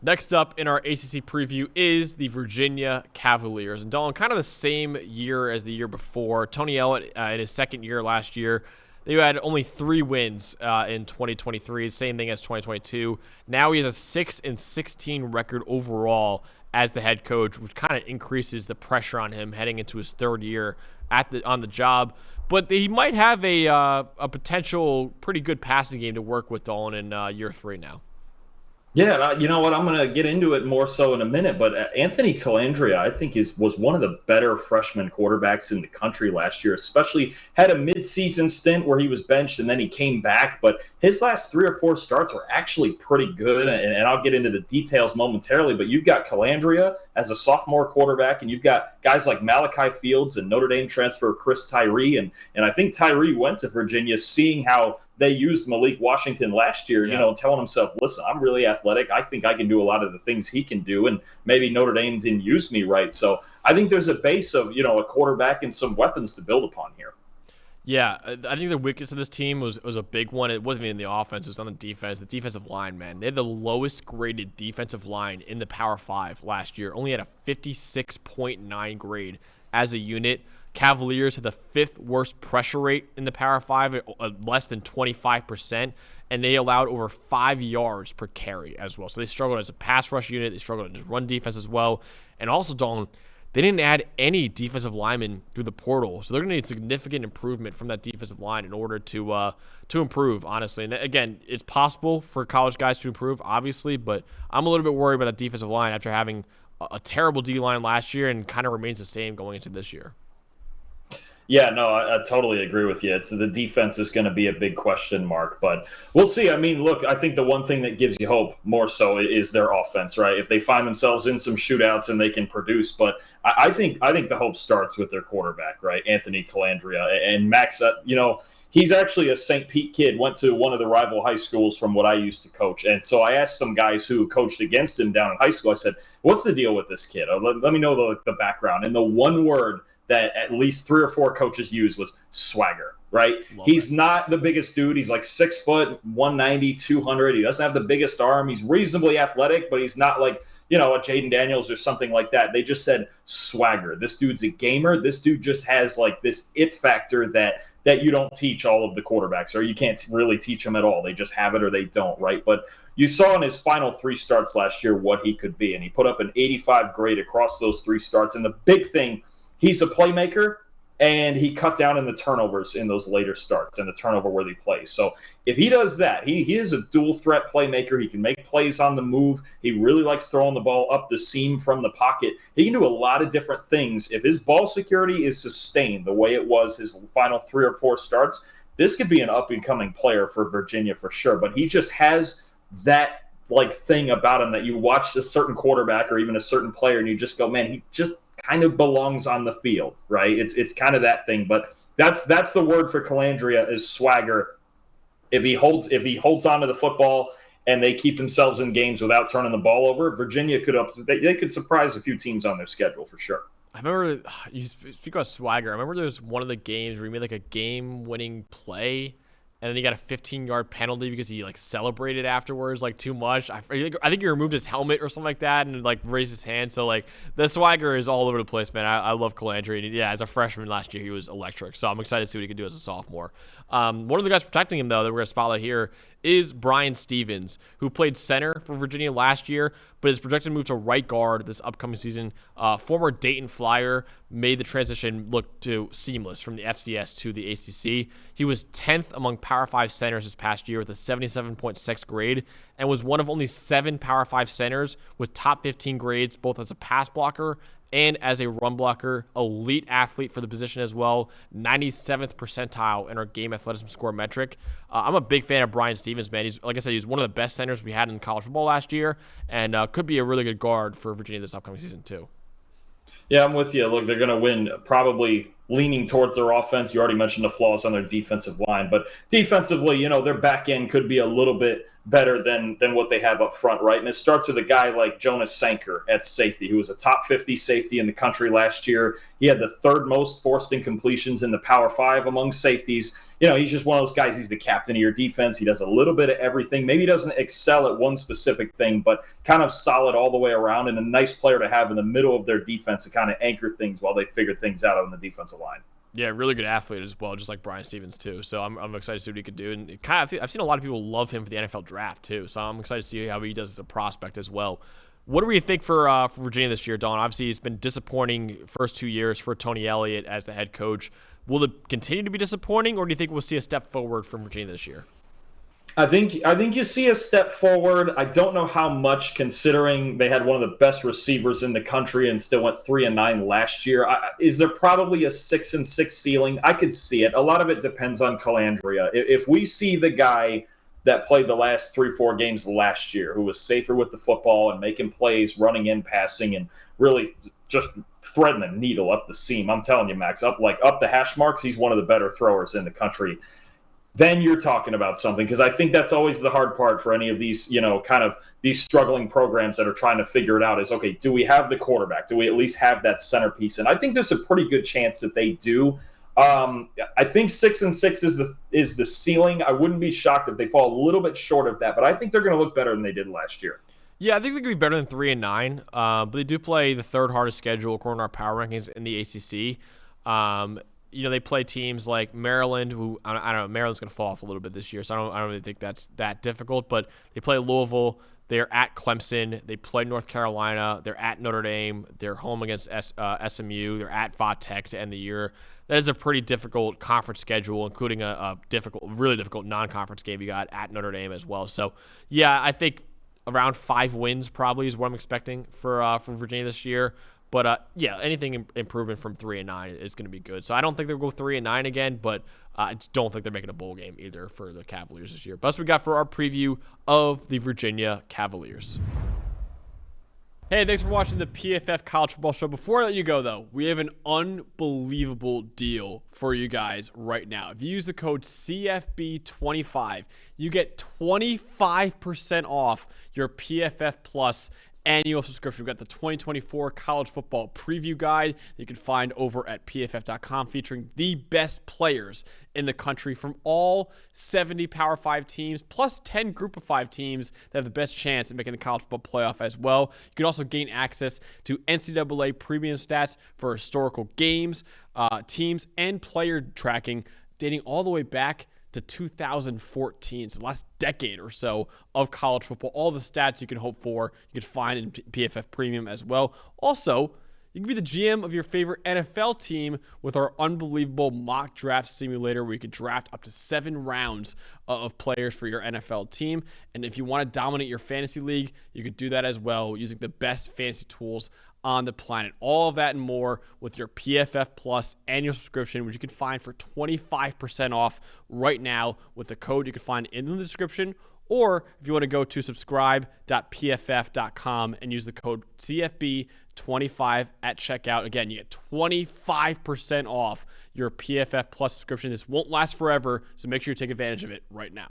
Next up in our ACC preview is the Virginia Cavaliers. And Dalton, kind of the same year as the year before. Tony Elliott, in his second year last year, they had only 3 wins in 2023, same thing as 2022. Now he has a 6-16 record overall as the head coach, which kind of increases the pressure on him heading into his third year on the job. But he might have a potential pretty good passing game to work with, Dalton, in year 3 now. Yeah, you know what? I'm going to get into it more so in a minute, but Anthony Colandrea, I think, was one of the better freshman quarterbacks in the country last year, especially had a midseason stint where he was benched and then he came back. But his last 3 or 4 starts were actually pretty good, and I'll get into the details momentarily. But you've got Colandrea as a sophomore quarterback, and you've got guys like Malachi Fields and Notre Dame transfer Chris Tyree, and I think Tyree went to Virginia seeing how they used Malik Washington last year, telling himself, listen, I'm really athletic. I think I can do a lot of the things he can do, and maybe Notre Dame didn't use me right. So I think there's a base of, a quarterback and some weapons to build upon here. Yeah, I think the weakness of this team was a big one. It wasn't even the offense. It was on the defense. The defensive line, man. They had the lowest graded defensive line in the Power 5 last year. Only had a 56.9 grade as a unit. Cavaliers had the 5th worst pressure rate in the Power 5, less than 25%, and they allowed over 5 yards per carry as well. So they struggled as a pass rush unit. They struggled in run defense as well. And also, Dalton, they didn't add any defensive linemen through the portal. So they're going to need significant improvement from that defensive line in order to improve, honestly. And again, it's possible for college guys to improve, obviously, but I'm a little bit worried about that defensive line after having a terrible D-line last year and kind of remains the same going into this year. Yeah, no, I totally agree with you. The defense is going to be a big question mark, but we'll see. I mean, look, I think the one thing that gives you hope more so is their offense, right? If they find themselves in some shootouts and they can produce, but I think the hope starts with their quarterback, right? Anthony Colandrea and Max. He's actually a St. Pete kid, went to one of the rival high schools from what I used to coach. And so I asked some guys who coached against him down in high school, I said, what's the deal with this kid? Let me know the background. And the one word that at least 3 or 4 coaches used was swagger, right? He's not the biggest dude. He's like 6 foot, 190, 200. He doesn't have the biggest arm. He's reasonably athletic, but he's not like, a Jaden Daniels or something like that. They just said swagger. This dude's a gamer. This dude just has like this it factor that you don't teach all of the quarterbacks, or you can't really teach them at all. They just have it or they don't, right? But you saw in his final 3 starts last year what he could be, and he put up an 85 grade across those 3 starts. And the big thing, he's a playmaker, and he cut down in the turnovers in those later starts and the turnover worthy plays. So if he does that, he is a dual threat playmaker. He can make plays on the move. He really likes throwing the ball up the seam from the pocket. He can do a lot of different things. If his ball security is sustained the way it was his final 3 or 4 starts, this could be an up-and-coming player for Virginia for sure. But he just has that thing about him that you watch a certain quarterback or even a certain player and you just go, man, he just kind of belongs on the field, right? It's kind of that thing, but that's the word for Colandrea is swagger. If he holds onto the football and they keep themselves in games without turning the ball over, Virginia they could surprise a few teams on their schedule for sure. I remember you speak about swagger. I remember there was one of the games where he made like a game-winning play, and then he got a 15-yard penalty because he celebrated afterwards too much. I think he removed his helmet or something like that and raised his hand. So the swagger is all over the place, man. I love Colandrea. And yeah, as a freshman last year, he was electric. So I'm excited to see what he can do as a sophomore. One of the guys protecting him though that we're gonna spotlight here is Brian Stevens, who played center for Virginia last year, but is projected to move to right guard this upcoming season. Former Dayton Flyer made the transition look to seamless from the FCS to the ACC. He was 10th among Power 5 centers this past year with a 77.6 grade and was one of only 7 Power 5 centers with top 15 grades, both as a pass blocker and as a run blocker. Elite athlete for the position as well. 97th percentile in our game athleticism score metric. I'm a big fan of Brian Stevens, man. He's, like I said, he's one of the best centers we had in college football last year, and could be a really good guard for Virginia this upcoming season too. Yeah, I'm with you. Look, they're going to win probably leaning towards their offense. You already mentioned the flaws on their defensive line, but defensively, their back end could be a little bit better than what they have up front, right? And it starts with a guy like Jonas Sanker at safety, who was a top 50 safety in the country last year. He had the third most forced incompletions in the Power 5 among safeties. He's just one of those guys. He's the captain of your defense. He does a little bit of everything. Maybe he doesn't excel at one specific thing, but kind of solid all the way around, and a nice player to have in the middle of their defense to kind of anchor things while they figure things out on the defensive line. Yeah, really good athlete as well, just like Brian Stevens too. So I'm excited to see what he could do. And I've seen a lot of people love him for the NFL draft too. So I'm excited to see how he does as a prospect as well. What do we think for Virginia this year, Don? Obviously, it's been disappointing first 2 years for Tony Elliott as the head coach. Will it continue to be disappointing, or do you think we'll see a step forward from Virginia this year? I think you see a step forward. I don't know how much, considering they had one of the best receivers in the country and still went 3-9 last year. Is there probably a 6-6 ceiling? I could see it. A lot of it depends on Colandrea. If we see the guy that played the last 3-4 games last year, who was safer with the football and making plays, running in, passing, and really just threading the needle up the seam. I'm telling you, Max, up the hash marks, he's one of the better throwers in the country. Then you're talking about something, because I think that's always the hard part for any of these, kind of these struggling programs that are trying to figure it out is, okay, do we have the quarterback? Do we at least have that centerpiece? And I think there's a pretty good chance that they do. I think 6-6 is the ceiling. I wouldn't be shocked if they fall a little bit short of that, but I think they're going to look better than they did last year. Yeah, I think they could be better than 3-9, but they do play the third hardest schedule according to our power rankings in the ACC. They play teams like Maryland, who I don't know. Maryland's going to fall off a little bit this year, so I don't really think that's that difficult. But they play Louisville. They're at Clemson. They play North Carolina. They're at Notre Dame. They're home against SMU. They're at Va-Tech to end the year. That is a pretty difficult conference schedule, including a really difficult non-conference game you got at Notre Dame as well. So, yeah, I think around 5 wins probably is what I'm expecting for Virginia this year. But, anything improvement from 3-9 is going to be good. So I don't think they'll go 3-9 again, but I don't think they're making a bowl game either for the Cavaliers this year. But that's what we got for our preview of the Virginia Cavaliers. Hey, thanks for watching the PFF College Football Show. Before I let you go, though, we have an unbelievable deal for you guys right now. If you use the code CFB25, you get 25% off your PFF Plus annual subscription. We've got the 2024 College Football Preview Guide that you can find over at pff.com, featuring the best players in the country from all 70 Power 5 teams, plus 10 Group of 5 teams that have the best chance at making the college football playoff as well. You can also gain access to NCAA premium stats for historical games, teams, and player tracking dating all the way back to 2014, so the last decade or so of college football. All the stats you can hope for, you can find in PFF Premium as well. Also, you can be the GM of your favorite NFL team with our unbelievable mock draft simulator, where you can draft up to 7 rounds of players for your NFL team. And if you want to dominate your fantasy league, you can do that as well using the best fantasy tools on the planet. All of that and more with your PFF Plus annual subscription, which you can find for 25% off right now with the code you can find in the description. Or if you want to go to subscribe.pff.com and use the code CFB25 at checkout. Again, you get 25% off your PFF Plus subscription. This won't last forever, so make sure you take advantage of it right now.